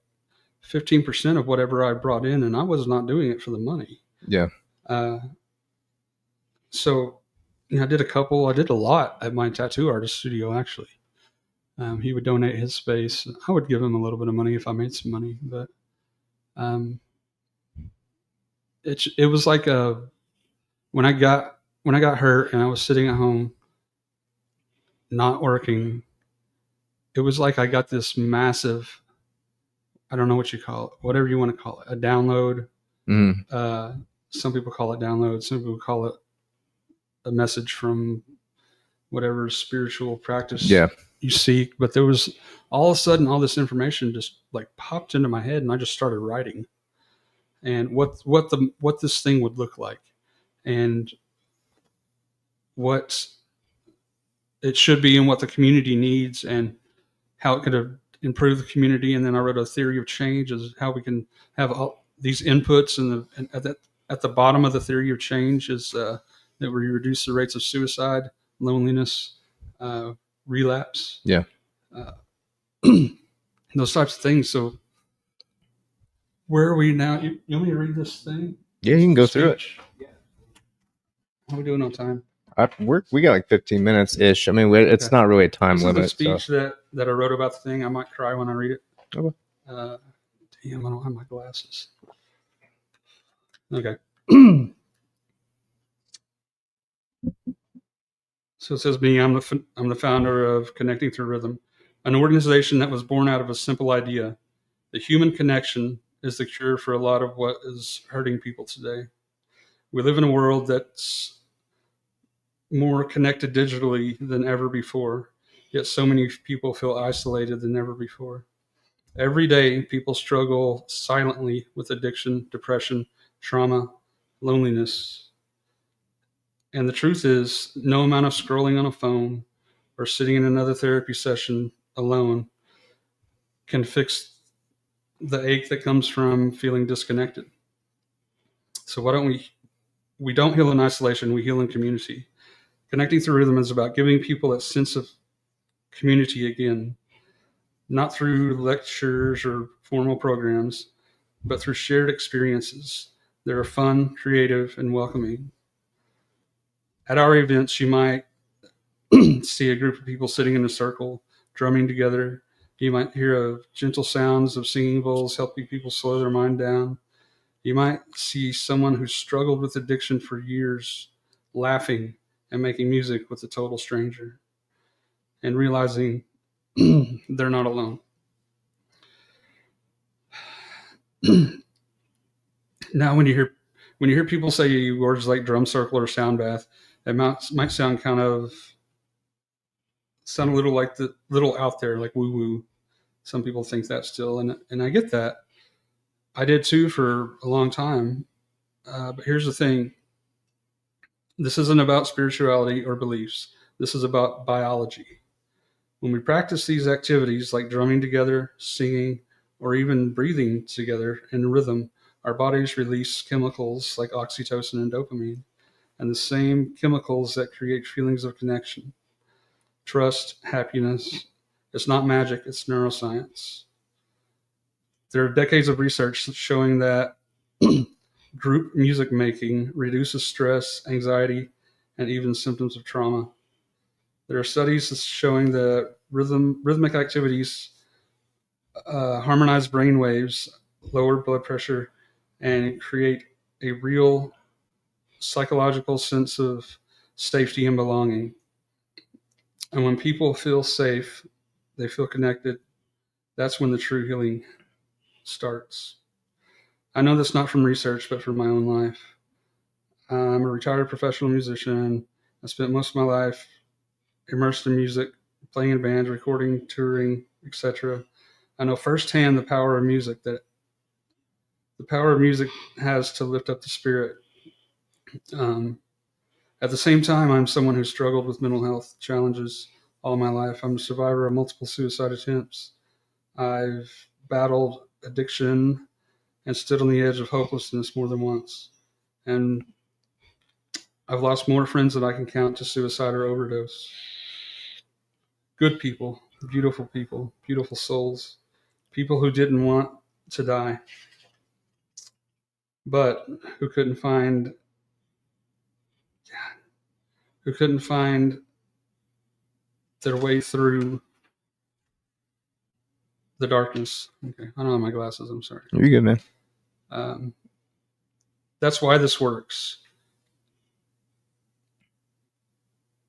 15% of whatever I brought in, and I was not doing it for the money.
Yeah.
So, I did a lot at my tattoo artist studio, actually. He would donate his space. I would give him a little bit of money if I made some money, but it was like when I got hurt and I was sitting at home not working, it was like I got this massive, I don't know what you call it, whatever you want to call it, a download. Mm-hmm. Some people call it download. Some people call it a message from whatever spiritual practice you seek. But there was all of a sudden, all this information just like popped into my head, and I just started writing and what this thing would look like and what it should be and what the community needs and how it could improve the community. And then I wrote a theory of change as how we can have all these inputs, and at the bottom of the theory of change is that we reduce the rates of suicide, loneliness, relapse.
Yeah.
Those types of things. So where are we now? You want me to read this thing?
Yeah, you can go through it.
Yeah. How are we doing on time?
We got like 15 minutes ish. I mean, it's not really a time limit.
This is the speech that I wrote about the thing. I might cry when I read it.
Okay.
Damn, I don't have my glasses. Okay. So it says, I'm the founder of Connecting Through Rhythm, an organization that was born out of a simple idea. The human connection is the cure for a lot of what is hurting people today. We live in a world that's more connected digitally than ever before, yet so many people feel isolated than ever before. Every day, people struggle silently with addiction, depression, trauma, loneliness. And the truth is, no amount of scrolling on a phone or sitting in another therapy session alone can fix the ache that comes from feeling disconnected. So why don't we don't heal in isolation, we heal in community. Connecting through rhythm is about giving people that sense of community again, not through lectures or formal programs, but through shared experiences that are fun, creative, and welcoming. At our events, you might see a group of people sitting in a circle, drumming together. You might hear gentle sounds of singing bowls helping people slow their mind down. You might see someone who's struggled with addiction for years laughing and making music with a total stranger and realizing they're not alone. Now, when you hear people say words like drum circle or sound bath, it might sound a little out there, like woo woo. Some people think that still, and I get that. I did too for a long time. But here's the thing: this isn't about spirituality or beliefs. This is about biology. When we practice these activities like drumming together, singing, or even breathing together in rhythm, our bodies release chemicals like oxytocin and dopamine, and the same chemicals that create feelings of connection, trust, happiness. It's not magic, it's neuroscience. There are decades of research showing that group music making reduces stress, anxiety, and even symptoms of trauma. There are studies showing that rhythmic activities harmonize brain waves, lower blood pressure, and create a real psychological sense of safety and belonging. And when people feel safe, they feel connected, that's when the true healing starts. I know this not from research, but from my own life. I'm a retired professional musician. I spent most of my life immersed in music, playing in bands, recording, touring, etc. I know firsthand the power of music has to lift up the spirit. At the same time, I'm someone who struggled with mental health challenges all my life. I'm a survivor of multiple suicide attempts. I've battled addiction and stood on the edge of hopelessness more than once. And I've lost more friends than I can count to suicide or overdose. Good people, beautiful souls, people who didn't want to die, but who couldn't find their way through the darkness. Okay, I don't have my glasses, I'm sorry.
You're good, man.
That's why this works.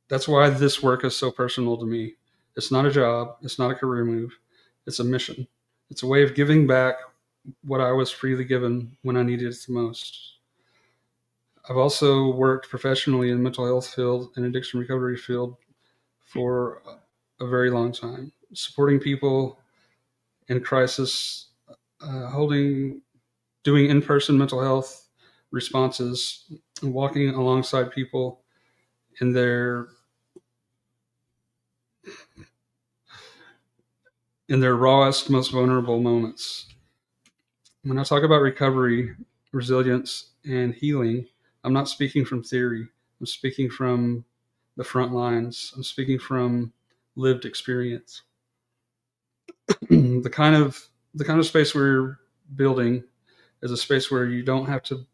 That's why this work is so personal to me. It's not a job. It's not a career move. It's a mission. It's a way of giving back what I was freely given when I needed it the most. I've also worked professionally in the mental health field and addiction recovery field for a very long time, supporting people in crisis, doing in-person mental health responses, and walking alongside people in their rawest, most vulnerable moments. When I talk about recovery, resilience, and healing, I'm not speaking from theory. I'm speaking from the front lines. I'm speaking from lived experience. The kind of space we're building is a space where you don't have to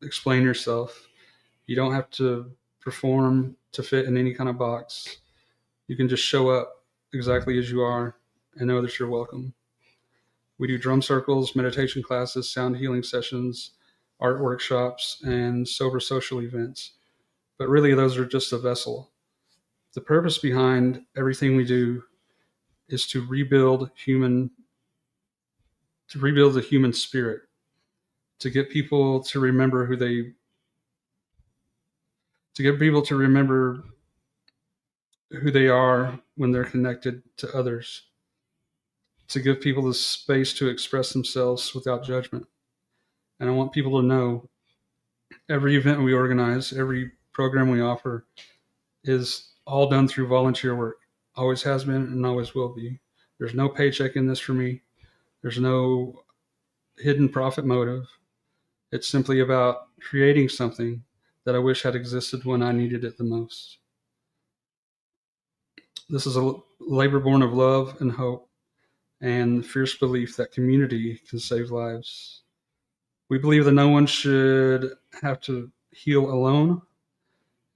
explain yourself. You don't have to perform to fit in any kind of box. You can just show up exactly as you are and know that you're welcome. We do drum circles, meditation classes, sound healing sessions, art workshops, and sober social events. But really, those are just a vessel. The purpose behind everything we do is to rebuild the human spirit, to get people to remember who they are when they're connected to others, to give people the space to express themselves without judgment. And I want people to know every event we organize, every program we offer is all done through volunteer work. Always has been and always will be. There's no paycheck in this for me. There's no hidden profit motive. It's simply about creating something that I wish had existed when I needed it the most. This is a labor born of love and hope and fierce belief that community can save lives. We believe that no one should have to heal alone,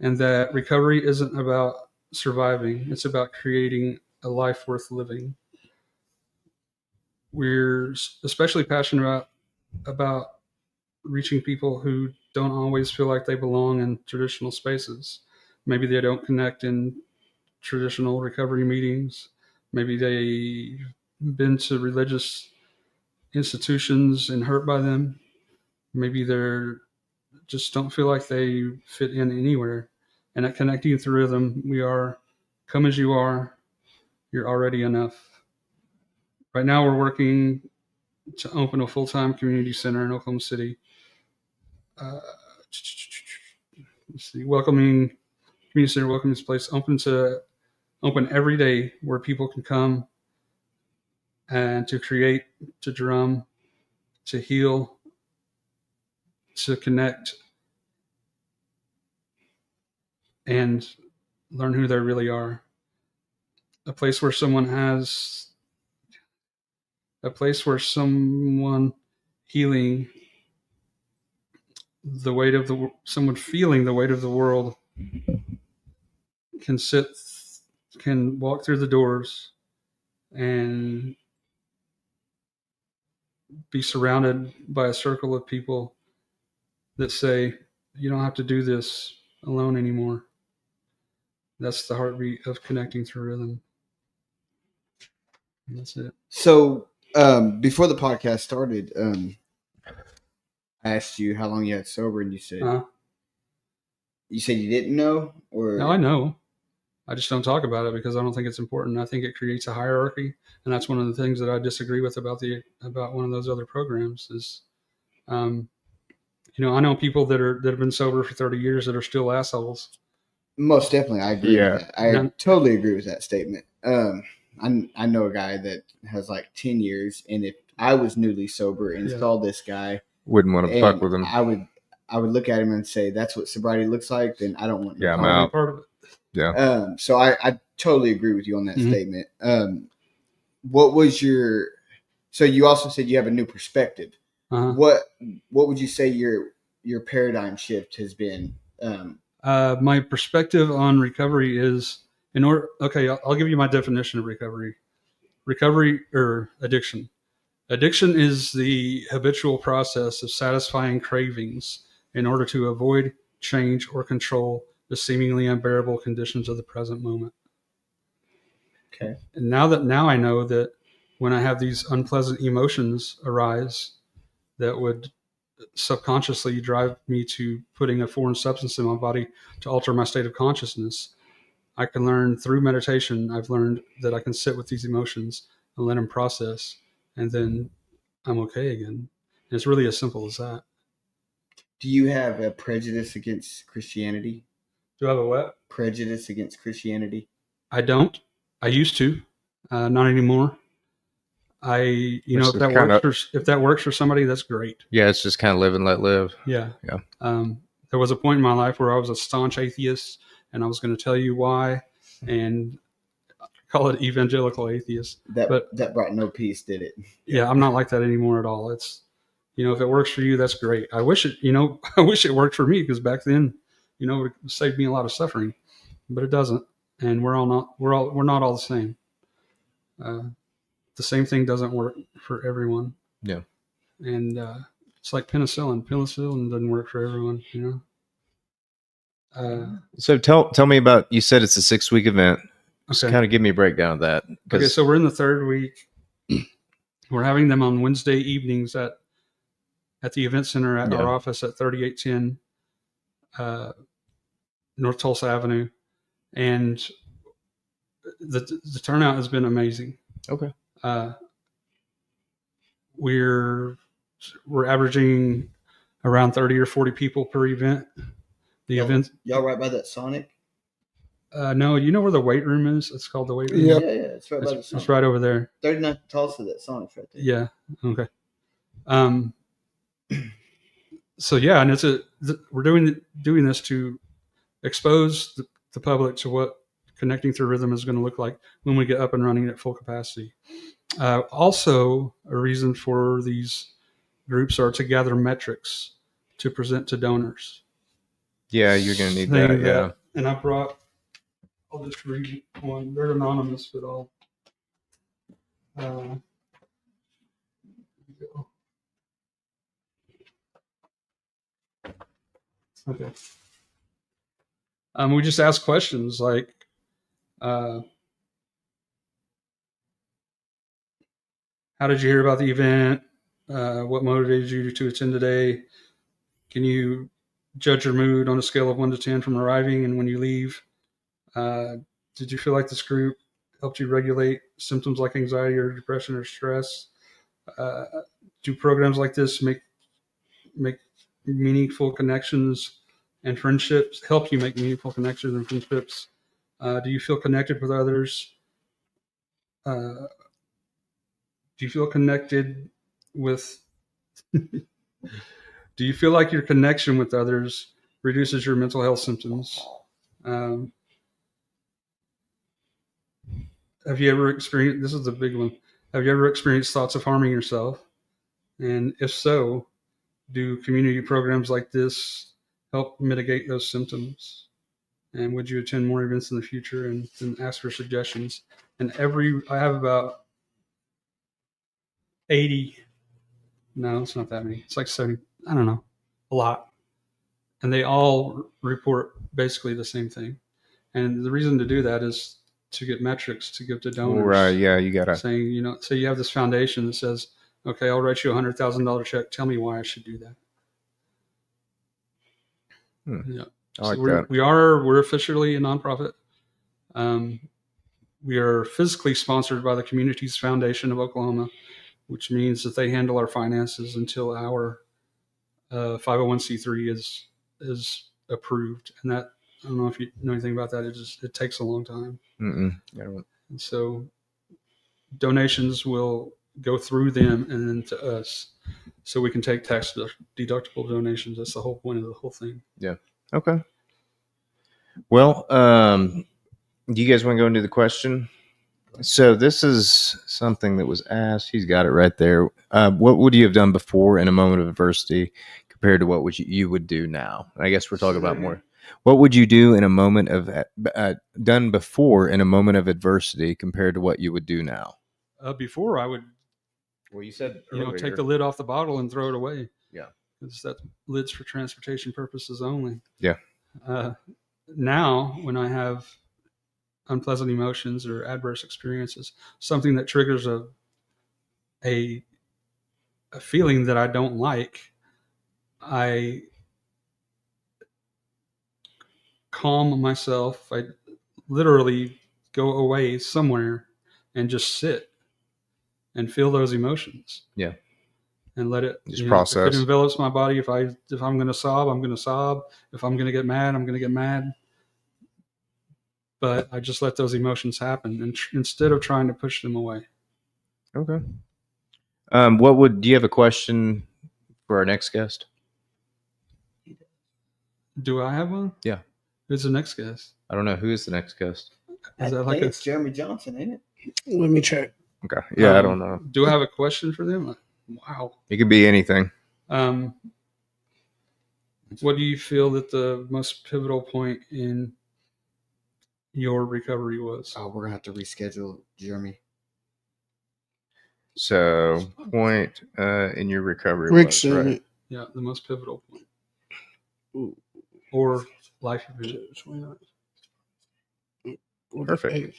and that recovery isn't about surviving, it's about creating a life worth living. We're especially passionate about reaching people who don't always feel like they belong in traditional spaces. Maybe they don't connect in traditional recovery meetings. Maybe they've been to religious institutions and hurt by them. Maybe they're just don't feel like they fit in anywhere. And at Connecting Through Rhythm, we are come as you are, you're already enough. Right now we're working to open a full-time community center in Oklahoma City. Let's see, welcoming community center, welcoming this place, open every day where people can come and to create, to drum, to heal, to connect, and learn who they really are. A place where someone healing the weight of someone feeling the weight of the world can walk through the doors and be surrounded by a circle of people that say, you don't have to do this alone anymore. That's the heartbeat of Connecting Through Rhythm. And that's it.
So before the podcast started, I asked you how long you had sober, and you said you didn't know, or
No, I know. I just don't talk about it because I don't think it's important. I think it creates a hierarchy, and that's one of the things that I disagree with about one of those other programs. Is, I know people that have been sober for 30 years that are still assholes.
Most definitely, I agree.
Yeah.
With that. I totally agree with that statement. I know a guy that has like 10 years, and if I was newly sober and saw this guy,
Wouldn't want to
and
fuck with him.
I would look at him and say, "That's what sobriety looks like." Then I don't want.
Yeah, I'm
I wanna be
out.
part of it.
Yeah.
So I totally agree with you on that
Mhm.
statement. What was your? So you also said you have a new perspective.
Uh-huh.
What would you say your paradigm shift has been?
My perspective on recovery is I'll give you my definition of recovery. Recovery or addiction. Addiction is the habitual process of satisfying cravings in order to avoid, change, or control the seemingly unbearable conditions of the present moment.
Okay.
And now I know that when I have these unpleasant emotions arise that would subconsciously drive me to putting a foreign substance in my body to alter my state of consciousness, I can learn through meditation. I've learned that I can sit with these emotions and let them process, and then I'm okay again. And it's really as simple as that.
Do you have a prejudice against Christianity?
Do I have a what?
Prejudice against Christianity?
I don't. I used to, not anymore. If that works for somebody, that's great.
Yeah, it's just kind of live and let live.
Yeah.
Yeah.
There was a point in my life where I was a staunch atheist, and I was going to tell you why, and call it evangelical atheist.
That brought no peace, did it?
Yeah, I'm not like that anymore at all. It's, if it works for you, that's great. I wish it worked for me, because back then, it saved me a lot of suffering, but it doesn't. And we're not all the same. The same thing doesn't work for everyone.
Yeah.
And it's like penicillin. Penicillin doesn't work for everyone,
So tell me about, you said it's a 6-week event. Just
Okay.
kind of give me a breakdown of that.
Okay, so we're in the third week. We're having them on Wednesday evenings at the event center at our office at 3810 North Tulsa Avenue. And the turnout has been amazing.
Okay.
We're averaging around 30 or 40 people per event. Event.
Y'all right by that Sonic?
No, you know where the weight room is? It's called the weight room.
Yeah.
Yeah, it's right by the Sonic.
It's right over there.
39th Tulsa, that Sonic's right there.
Yeah. Okay. So yeah, and we're doing this to expose the public to what connecting through rhythm is going to look like when we get up and running at full capacity. Also, a reason for these groups are to gather metrics to present to donors.
Yeah, you're going to need that. Yeah.
And I'll just read one. They're anonymous, but I'll. Okay. We just ask questions like, how did you hear about the event? What motivated you to attend today? Can you judge your mood on a scale of 1 to 10 from arriving and when you leave? Did you feel like this group helped you regulate symptoms like anxiety or depression or stress? Do programs like this make meaningful connections and friendships? Help you make meaningful connections and friendships? Do you feel connected with others? Do you feel connected with? Do you feel like your connection with others reduces your mental health symptoms? Have you ever experienced, this is the big one, have you ever experienced thoughts of harming yourself? And if so, do community programs like this help mitigate those symptoms? And would you attend more events in the future and ask for suggestions? And I have about 80, no, it's not that many. It's like 70, I don't know, a lot. And they all report basically the same thing. And the reason to do that is to get metrics to give to donors.
Right. Yeah. You got to.
Saying, say you have this foundation that says, okay, I'll write you $100,000 check. Tell me why I should do that. Yeah.
I like
that. We're officially a nonprofit. We are physically sponsored by the Communities Foundation of Oklahoma, which means that they handle our finances until our 501c3 is approved. And that, I don't know if you know anything about that. It takes a long time. And so donations will go through them and then to us, so we can take tax deductible donations. That's the whole point of the whole thing.
Yeah. Okay. Well, do you guys want to go into the question? So this is something that was asked. He's got it right there. What would you have done before in a moment of adversity compared to what you would do now? I guess we're talking about more. What would you do in a moment of done before in a moment of adversity compared to what you would do now?
Before I would.
Well, you said
take the lid off the bottle and throw it away.
Yeah,
because that lid's for transportation purposes only.
Yeah.
Now, when I have unpleasant emotions or adverse experiences, something that triggers a feeling that I don't like, I calm myself. I literally go away somewhere and just sit and feel those emotions.
Yeah.
And let it
just process.
If it envelops my body, if I'm going to sob, I'm going to sob. If I'm going to get mad, I'm going to get mad. But I just let those emotions happen, and instead of trying to push them away.
Okay. Do you have a question for our next guest?
Do I have one?
Yeah.
Who's the next guest?
I don't know. Who is the next guest?
Is that like it's Jeremy Johnson, ain't it?
Let me check.
Okay. Yeah, I don't know.
Do I have a question for them? Wow.
It could be anything.
What do you feel that the most pivotal point in your recovery was?
Oh, we're gonna have to reschedule, Jeremy.
So, point in your recovery.
Rick
was,
said
right?
it.
Yeah, the most pivotal point. Or life event.
Perfect.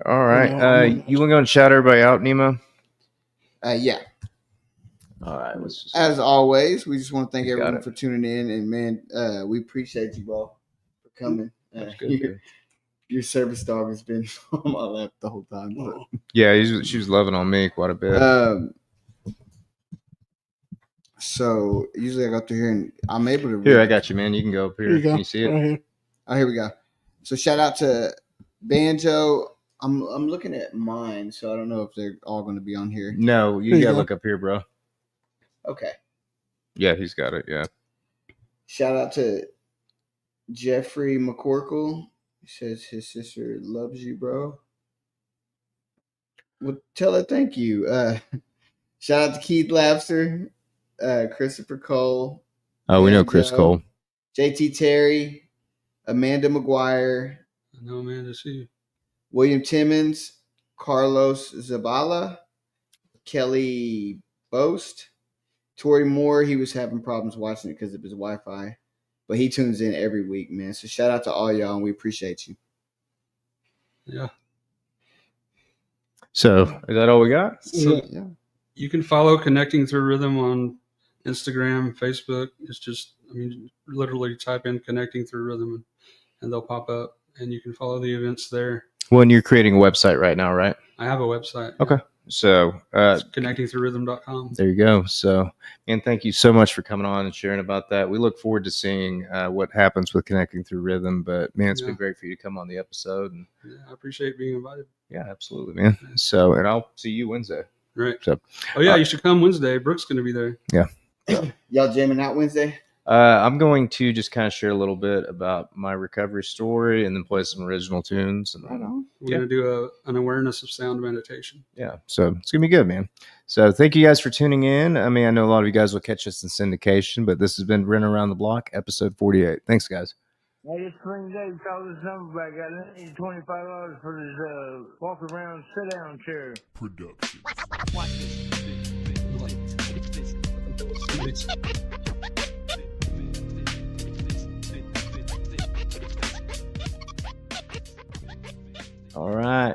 All right. You want to go and shout everybody out, Nemo?
Yeah.
All right.
As always, we just want to thank everyone for tuning in, and man, we appreciate you all for coming. Your service dog has been on my lap the whole time. But,
yeah, she was loving on me quite a bit.
So usually I go through here and I'm able to.
Here, I got you, man. You can go up here.
You
Can you see it?
Right here.
Oh, here we go. So shout out to Banjo. I'm looking at mine, so I don't know if they're all going to be on here.
No, you gotta look up here, bro.
Okay.
Yeah, he's got it. Yeah.
Shout out to Jeffrey McCorkle. He says his sister loves you, bro. Well, tell her thank you. Shout out to Keith Lapster, Christopher Cole.
Oh, we know Chris Cole.
JT Terry, Amanda McGuire.
I know, man, to see you.
William Timmons, Carlos Zabala, Kelly Boast, Tori Moore. He was having problems watching it because of his Wi-Fi, but he tunes in every week, man. So shout out to all y'all, and we appreciate you.
Yeah.
So is that all we got?
So
Yeah.
you can follow Connecting Through Rhythm on Instagram, Facebook. It's just, I mean, literally type in Connecting Through Rhythm and they'll pop up, and you can follow the events there.
Well, and you're creating a website right now, right?
I have a website.
Okay. So
connectingthroughRhythm.com.
there you go. So, and thank you so much for coming on and sharing about that. We look forward to seeing what happens with Connecting Through Rhythm. But man, it's been great for you to come on the episode. And
yeah, I appreciate being invited.
yeah, absolutely, man. So, and I'll see you Wednesday.
Right.
So,
oh yeah, you should come Wednesday. Brooke's going to be there.
Yeah.
Y'all jamming out Wednesday?
I'm going to just kind of share a little bit about my recovery story and then play some original tunes. And
Right on.
We're going to do an awareness of sound meditation.
yeah, so it's gonna be good, man. So thank you guys for tuning in. I mean, I know a lot of you guys will catch us in syndication, but this has been Running Around the Block, episode 48. Thanks, guys.
Hey, it's Swing Dave. Call this number back. I need $25 for this walk around sit down chair.
Production.
All right.